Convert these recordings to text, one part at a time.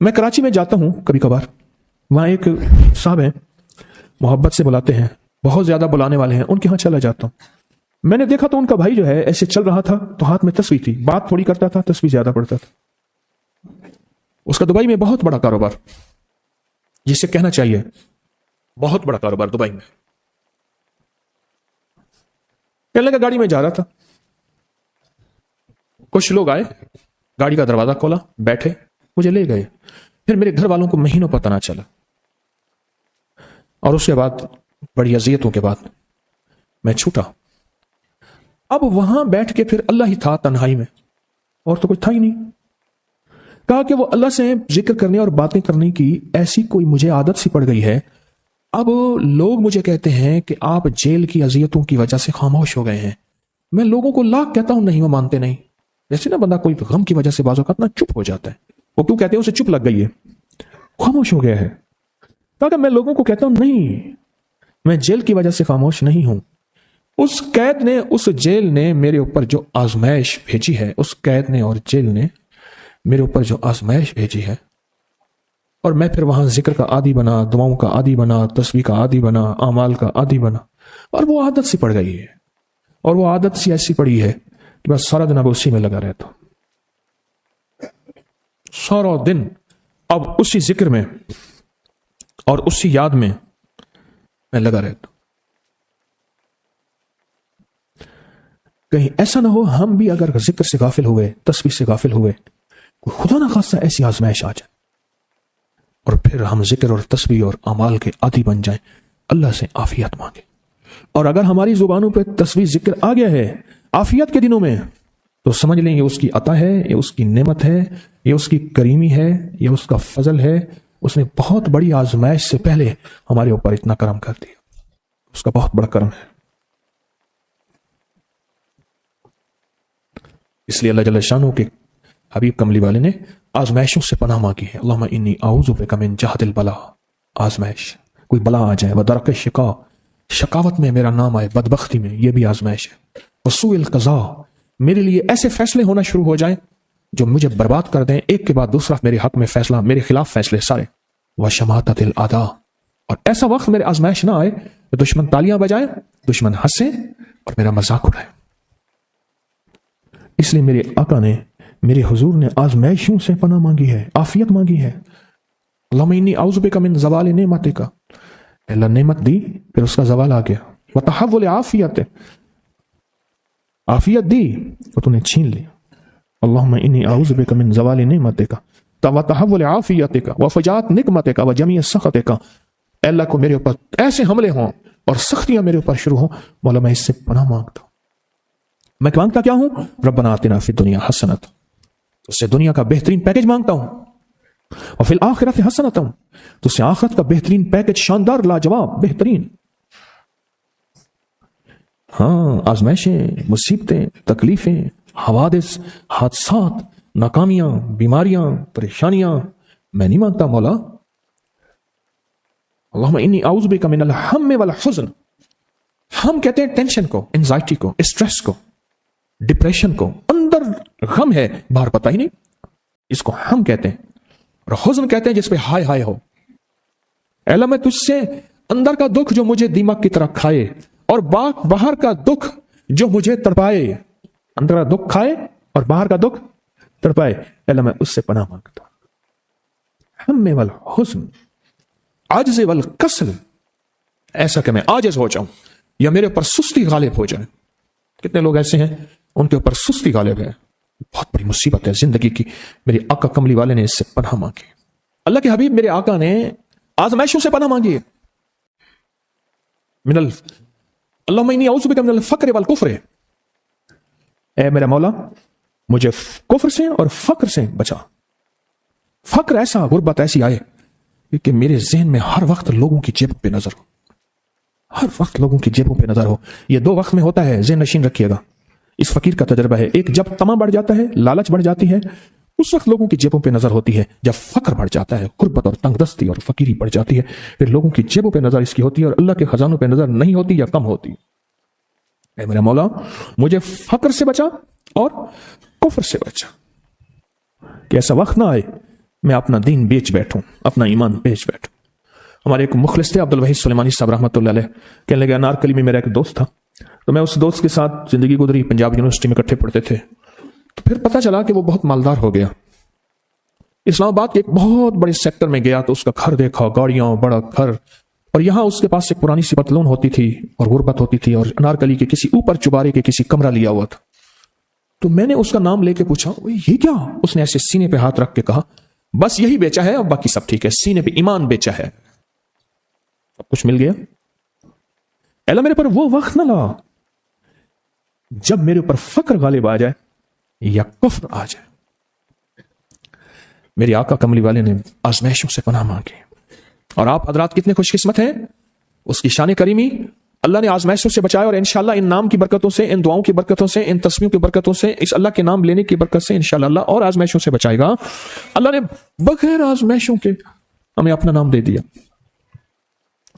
میں کراچی میں جاتا ہوں کبھی کبھار، وہاں ایک صاحب ہیں، محبت سے بلاتے ہیں، بہت زیادہ بلانے والے ہیں، ان کے ہاں چلا جاتا ہوں۔ میں نے دیکھا تو ان کا بھائی جو ہے ایسے چل رہا تھا تو ہاتھ میں تسبیح تھی، بات تھوڑی کرتا تھا، تسبیح زیادہ پڑھتا تھا۔ اس کا دبئی میں بہت بڑا کاروبار، جسے کہنا چاہیے بہت بڑا کاروبار دبئی میں۔ کہنے لگا گاڑی میں جا رہا تھا، کچھ لوگ آئے، گاڑی کا دروازہ کھولا، بیٹھے، مجھے لے گئے، پھر میرے گھر والوں کو مہینوں پتہ نہ چلا، اور اس کے بعد بڑی اذیتوں کے بعد میں چھوٹا۔ اب وہاں بیٹھ کے پھر اللہ ہی تھا تنہائی میں، اور تو کچھ تھا ہی نہیں۔ کہا کہ وہ اللہ سے ذکر کرنے اور باتیں کرنے کی ایسی کوئی مجھے عادت سی پڑ گئی ہے، اب لوگ مجھے کہتے ہیں کہ آپ جیل کی اذیتوں کی وجہ سے خاموش ہو گئے ہیں۔ میں لوگوں کو لاکھ کہتا ہوں، نہیں وہ مانتے نہیں۔ جیسے نا بندہ کوئی غم کی وجہ سے بعض اوقات نا چپ ہو جاتا ہے، وہ کیوں کہتے ہیں اسے چپ لگ گئی ہے، خاموش ہو گیا ہے۔ کہا کہ میں لوگوں کو کہتا ہوں نہیں، میں جیل کی وجہ سے خاموش نہیں ہوں۔ اس قید نے، اس جیل نے میرے اوپر جو آزمائش بھیجی ہے، اس قید نے اور جیل نے میرے اوپر جو آزمائش بھیجی ہے، اور میں پھر وہاں ذکر کا عادی بنا، دعاؤں کا عادی بنا، تسبیح کا عادی بنا، اعمال کا عادی بنا، اور وہ عادت سی پڑ گئی ہے، اور وہ عادت سی ایسی پڑی ہے کہ بس سارا دن اب اسی میں لگا رہتا ہوں، سارا دن اب اسی ذکر میں اور اسی یاد میں لگا رہتا ہوں۔ کہیں ایسا نہ ہو ہم بھی اگر ذکر سے غافل ہوئے، تسبیح سے غافل ہوئے، کوئی خدا نہ خاصہ ایسی آزمائش آ جائے اور پھر ہم ذکر اور تسبیح اور اعمال کے عادی بن جائیں، اللہ سے عافیت مانگے۔ اور اگر ہماری زبانوں پہ تسبیح ذکر آ گیا ہے عافیت کے دنوں میں، تو سمجھ لیں یہ اس کی عطا ہے، یہ اس کی نعمت ہے، یہ اس کی کریمی ہے، یہ اس کا فضل ہے۔ اس نے بہت بڑی آزمائش سے پہلے ہمارے اوپر اتنا کرم کر دیا، اس کا بہت بڑا کرم ہے۔ اس لیے اللہ جل شانہ کے حبیب کملی والے نے آزمائشوں سے پناہ مانگی ہے۔ اللہم انی اعوذ بک من جہد البلا، آزمائش، کوئی بلا آ جائے، ودرک الشقاء، شقاوت میں میرا نام آئے، بدبختی میں، یہ بھی آزمائش ہے، وسوء القضاء، میرے لیے ایسے فیصلے ہونا شروع ہو جائیں جو مجھے برباد کر دیں، ایک کے بعد دوسرا میرے حق میں فیصلہ، میرے خلاف فیصلے سارے، وشماتۃ الاعداء، اور ایسا وقت میرے آزمائش نہ آئے کہ دشمن تالیاں بجائیں، دشمن ہنسیں اور میرا مذاق اڑائے۔ اس لیے میرے آقا نے، میرے حضور نے آزمائشوں سے پناہ مانگی ہے، عافیت مانگی ہے۔ اللہم انی اعوذ بک من زوال نعمتک، اللہ نعمت دی پھر اس کا زوال آ گیا، وتحول عافیت، عافیت دی وہ تو نے چھین لی۔ اللہم انی اعوذ بک من زوال نعمتک وتحول عافیتک وفجاءت نقمتک وجمیع سخطک، اے اللہ کو میرے اوپر ایسے حملے ہوں اور سختیاں میرے اوپر شروع ہوں، مولا میں اس سے پناہ مانگتا ہوں۔ میں مانگتا کیا ہوں؟ ربنا آتنا فی الدنیا حسنۃ، اس سے دنیا کا بہترین پیکج مانگتا ہوں، اور فی الآخرۃ حسنۃ، تو اس سے آخرت کا بہترین پیکج، شاندار، لاجواب، بہترین۔ ہاں، آزمائشیں، مصیبتیں، تکلیفیں، حوادث، حادثات، ناکامیاں، بیماریاں، پریشانیاں میں نہیں مانگتا مولا۔ اللہم انی اعوذ بک من الہم والحزن، ہم کہتے ہیں ٹینشن کو، انزائٹی کو، اسٹریس کو، ڈپریشن کو، اندر غم ہے باہر پتہ ہی نہیں، اس کو ہم کہتے ہیں، اور حزن کہتے ہیں جس پہ ہائے ہائے ہو۔ اے اللہ میں تجھ سے اندر کا دکھ جو مجھے دیمک کی طرح کھائے، اور باہر کا دکھ جو مجھے تڑپائے، اندر کا دکھ کھائے اور باہر کا دکھ تڑپائے، اے اللہ میں اس سے پناہ مانگتا ہوں۔ ہم والحزن، عجز والکسل، ایسا کہ میں عاجز ہو جاؤں یا میرے اوپر سستی غالب ہو جائے۔ کتنے لوگ ایسے ہیں ان کے اوپر سستی غالب ہے، بہت بڑی مصیبت ہے زندگی کی۔ میرے آقا کملی والے نے اس سے پناہ مانگی، اللہ کے حبیب میرے آقا نے آزمائشوں سے پناہ مانگی ہے۔ اللہم انی اعوذ بک من الفقر والکفر، اے میرا مولا مجھے کفر سے اور فقر سے بچا۔ فقر ایسا، غربت ایسی آئے کہ میرے ذہن میں ہر وقت لوگوں کی جیب پہ نظر ہو، ہر وقت لوگوں کی جیبوں پہ نظر ہو۔ یہ دو وقت میں ہوتا ہے، ذہن نشین رکھیے گا، اس فقیر کا تجربہ ہے۔ ایک جب طمع بڑھ جاتا ہے، لالچ بڑھ جاتی ہے، اس وقت لوگوں کی جیبوں پہ نظر ہوتی ہے۔ جب فقر بڑھ جاتا ہے، غربت اور تنگ دستی اور فقیری بڑھ جاتی ہے، پھر لوگوں کی جیبوں پہ نظر اس کی ہوتی ہے اور اللہ کے خزانوں پہ نظر نہیں ہوتی یا کم ہوتی۔ اے میرا مولا مجھے فقر سے بچا اور کفر سے بچا، کہ ایسا وقت نہ آئے मैं अपना दीन बेच बैठूं, अपना ईमान बेच बैठूं। हमारे एक मुखलिस थे अब्दुल वहीद सुलेमानी साहब रहमतुल्लाह अलैह, कहने लगे अनारकली में मेरा एक दोस्त था, तो मैं उस दोस्त के साथ जिंदगी गुजरी, पंजाब यूनिवर्सिटी में इकट्ठे पढ़ते थे। तो फिर पता चला कि वो बहुत मालदार हो गया। इस्लामाबाद के एक बहुत बड़े सेक्टर में गया तो उसका घर देखा, गाड़ियां, बड़ा घर, और यहां उसके पास एक पुरानी सी पतलून होती थी और गुर्बत होती थी, और अनारकली के किसी ऊपर चुबारे के किसी कमरा लिया हुआ था। तो मैंने उसका नाम लेके पूछा, ये क्या? उसने ऐसे सीने पे हाथ रख के कहा, बस यही बेचा है, अब बाकी सब ठीक है, सीने पे ईमान बेचा है, सब कुछ मिल गया। अल्लाह मेरे पर वो वक्त ना ला जब मेरे ऊपर फक्र गालिब आ जाए या कुफ्र आ जाए। मेरे आका कमली वाले ने आजमाइशों से पनाह मांगी, और आप हजरात कितने खुशकिस्मत हैं, उसकी शान करीमी अल्लाह ने आजमाइशों से बचाया, और इंशाअल्लाह इन नाम की बरकतों से, इन दुआओं की बरकतों से, इन तस्बीहों की बरकतों से, इस अल्लाह के नाम लेने की बरकत से इंशाअल्लाह अल्लाह और आजमाइशों से बचाएगा। अल्लाह ने बगैर आजमाइशों के हमें अपना नाम दे दिया,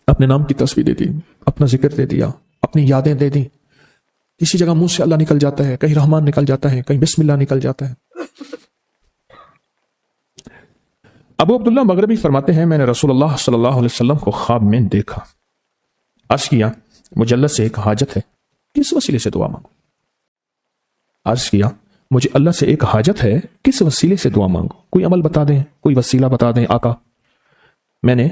अपने नाम की तस्बीह दे दी, अपना जिक्र दे दिया, अपनी यादें दे दी। किसी जगह मुंह से अल्लाह निकल जाता है, कहीं रहमान निकल जाता है, कहीं बिस्मिल्लाह निकल जाता है। अबू अब्दुल्लाह मगरबी फरमाते हैं, मैंने रसूलुल्लाह सल्लल्लाहु अलैहि वसल्लम को ख्वाब में देखा, अर्ज किया मुझे अल्लाह से एक हाजत है, किस वसीले से दुआ मांगू? अर्ज किया मुझे अल्लाह से एक हाजत है, किस वसीले से दुआ मांगू? कोई अमल बता दें, कोई वसीला बता दें आका। मैंने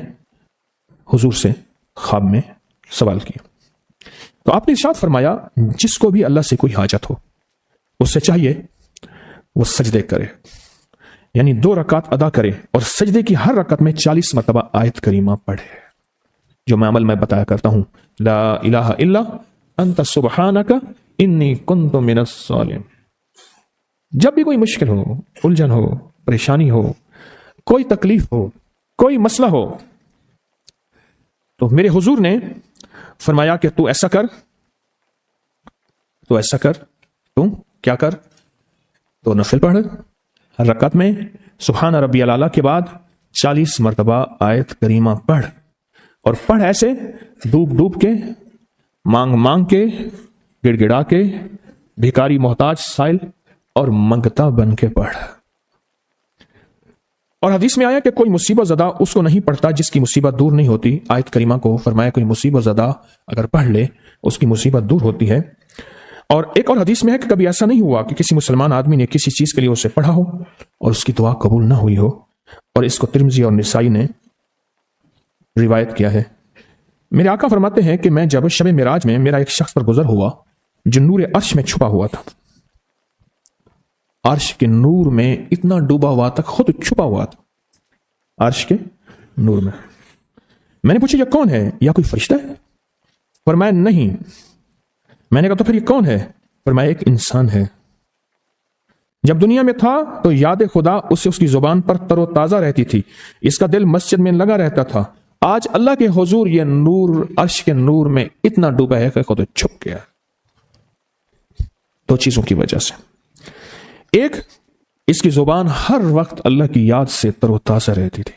हुजूर से ख्वाब में सवाल किया, तो आपने इरशाद फरमाया, जिसको भी अल्लाह से कोई हाजत हो उससे चाहिए वो सजदे करे, यानी 2 रकात अदा करे, और सजदे की हर रकत में 40 मरतबा आयत करीमा पढ़े, जो मैं अमल में बताया करता हूं, ला इलाहा इल्ला अंता सुब्हानका इन्नी कुन्तु मिनस सालिम। जब भी कोई मुश्किल हो, उलझन हो, परेशानी हो, कोई तकलीफ हो, कोई मसला हो, तो मेरे हुजूर ने फरमाया कि तू ऐसा कर, तू ऐसा कर, तू क्या कर, तो नफिल पढ़, हर रकात में सुभान रब्बियल आला के बाद 40 मरतबा आयत करीमा पढ़, और पढ़ ऐसे डूब डूब के, मांग मांग के, गिड़गिड़ा के, भिखारी मोहताज साइल और मंगता बन के पढ़। और हदीस में आया कि कोई मुसीबत ज़दा उसको नहीं पढ़ता जिसकी मुसीबत दूर नहीं होती। आयत करीमा को फरमाया कोई मुसीबत ज़दा अगर पढ़ ले उसकी मुसीबत दूर होती है। और एक और हदीस में है कि कभी ऐसा नहीं हुआ कि किसी मुसलमान आदमी ने किसी चीज के लिए उसे पढ़ा हो और उसकी दुआ कबूल ना हुई हो, और इसको तिर्मिज़ी और निसाई ने रिवायत किया है। मेरे आका फरमाते हैं कि मैं जब शब मिराज में मेरा एक शख्स पर गुजर हुआ जो नूर अर्श में छुपा हुआ था, अर्श के नूर में इतना डूबा हुआ था, खुद छुपा हुआ था अर्श के नूर में। मैंने पूछा, यह कौन है? या कोई फरिश्ता है? फरमाया नहीं। मैंने कहा तो फिर ये कौन है? फरमाया एक इंसान है। जब दुनिया में था तो याद खुदा उससे उसकी जुबान पर तरोताजा रहती थी, इसका दिल मस्जिद में लगा रहता था। आज अल्लाह के हुजूर ये नूर अर्श के नूर में इतना डूबा है कि खुद छुप गया। 2 चीजों की वजह से, एक, इसकी जुबान हर वक्त अल्लाह की याद से तरोताजा रहती थी।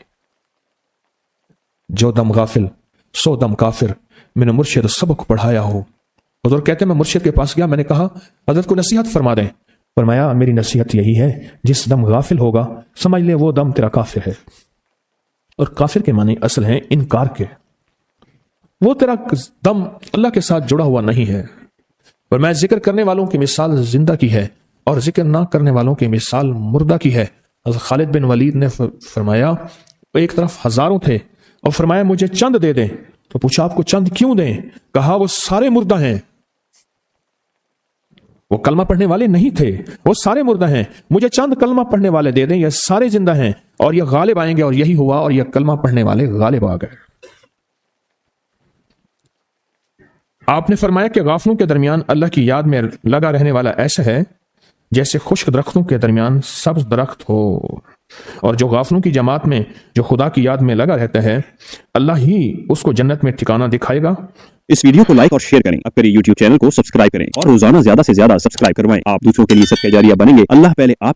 जो दम गाफिल सो दम काफिर, मैंने मुर्शिद सबक पढ़ाया हो। हुजूर कहते मैं मुर्शिद के पास गया, मैंने कहा हजरत को नसीहत फरमा दें। फरमाया मेरी नसीहत यही है, जिस दम गाफिल होगा समझ ले वो दम तेरा काफिर है। और काफिर के माने असल है इनकार के, वो तेरा दम अल्लाह के साथ जुड़ा हुआ नहीं है। पर मैं जिक्र करने वालों की मिसाल जिंदा की है और जिक्र ना करने वालों की मिसाल मुर्दा की है। खालिद बिन वलीद ने फरमाया एक तरफ हजारों थे और फरमाया मुझे चंद दे दें। तो पूछा आपको चंद क्यों दें? कहा वो सारे मुर्दा हैं, वो कलमा पढ़ने वाले नहीं थे, वो सारे मुर्दा हैं, मुझे चंद कलमा पढ़ने वाले दे दें, ये सारे जिंदा हैं और ये गालिब आएंगे। और यही हुआ और ये कलमा पढ़ने वाले गालिब आ गए। आपने फरमाया कि गाफलों के दरमियान अल्लाह की याद में लगा रहने वाला ऐसा है जैसे खुश्क दरख्तों के दरमियान सब्ज दरख्त हो। और जो गाफलों की जमात में जो खुदा की याद में लगा रहता है, अल्लाह ही उसको जन्नत में ठिकाना दिखाएगा। इस वीडियो को लाइक और शेयर करें, अब करें YouTube चैनल को सब्सक्राइब करें और रोजाना ज्यादा से ज्यादा सब्सक्राइब करवाएं। आप दूसरों के लिए सदका जारिया बनेंगे। अल्लाह पहले आप